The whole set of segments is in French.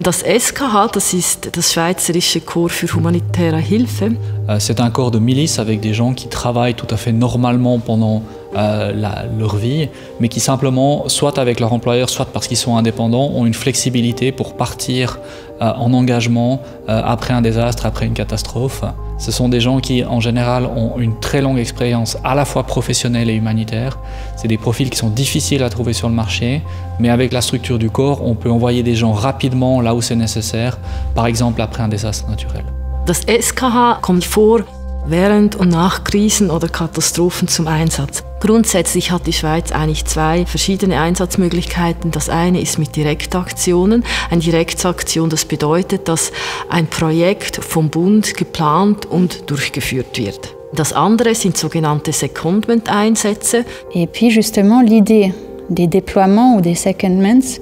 Das SKH, das ist das Schweizerische Korps für humanitäre Hilfe. C'est un corps de milice avec des gens qui travaillent tout à fait normalement pendant leur vie, mais qui simplement, soit avec leur employeur, soit parce qu'ils sont indépendants, ont une flexibilité pour partir en engagement après un désastre, après une catastrophe. Ce sont des gens qui, en général, ont une très longue expérience à la fois professionnelle et humanitaire. C'est des profils qui sont difficiles à trouver sur le marché, mais avec la structure du corps, on peut envoyer des gens rapidement là où c'est nécessaire, par exemple après un désastre naturel. Das SKH kommt vor während und nach Krisen oder Katastrophen zum Einsatz. Grundsätzlich hat die Schweiz eigentlich zwei verschiedene Einsatzmöglichkeiten. Das eine ist mit Direktaktionen. Eine Direktaktion, das bedeutet, dass ein Projekt vom Bund geplant und durchgeführt wird. Das andere sind sogenannte Secondment-Einsätze. Et puis justement, l'idée des déploiements ou des secondments,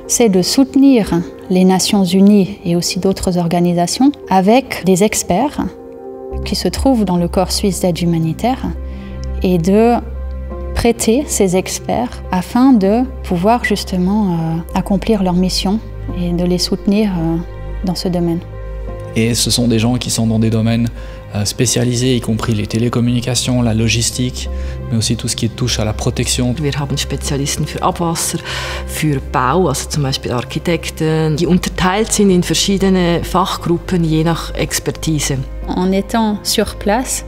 c'est de soutenir les Nations Unies et aussi d'autres organisations avec des experts qui se trouvent dans le corps suisse d'aide humanitaire et de prêter ces experts afin de pouvoir justement accomplir leur mission et de les soutenir dans ce domaine. Et ce sont des gens qui sont dans des domaines spécialisés, y compris les télécommunications, la logistique, mais aussi tout ce qui touche à la protection. Wir haben Spezialisten für Abwasser, für Bau, also zum Beispiel Architekten, die unterteilt sind in verschiedene Fachgruppen, je nach Expertise. En étant sur place,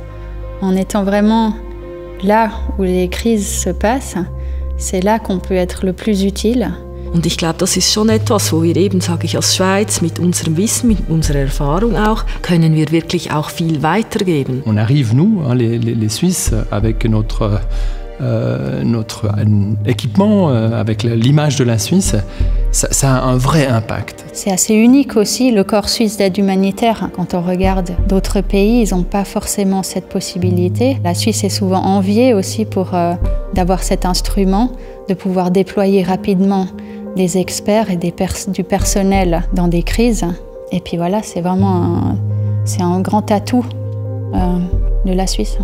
en étant vraiment là où les crises se passent, c'est là qu'on peut être le plus utile. Und ich glaube, das ist schon etwas, wo wir eben, sage ich, als Schweiz mit unserem Wissen, mit unserer Erfahrung auch, können wir wirklich auch viel weitergeben. On arrive, nous, les Suisses, avec notre équipement, avec l'image de la Suisse, ça a un vrai impact. C'est assez unique aussi, le corps suisse d'aide humanitaire. Quand on regarde d'autres pays, ils n'ont pas forcément cette possibilité. La Suisse est souvent enviée aussi pour d'avoir cet instrument, de pouvoir déployer rapidement des experts et du personnel dans des crises. Et puis voilà, c'est vraiment un grand atout de la Suisse.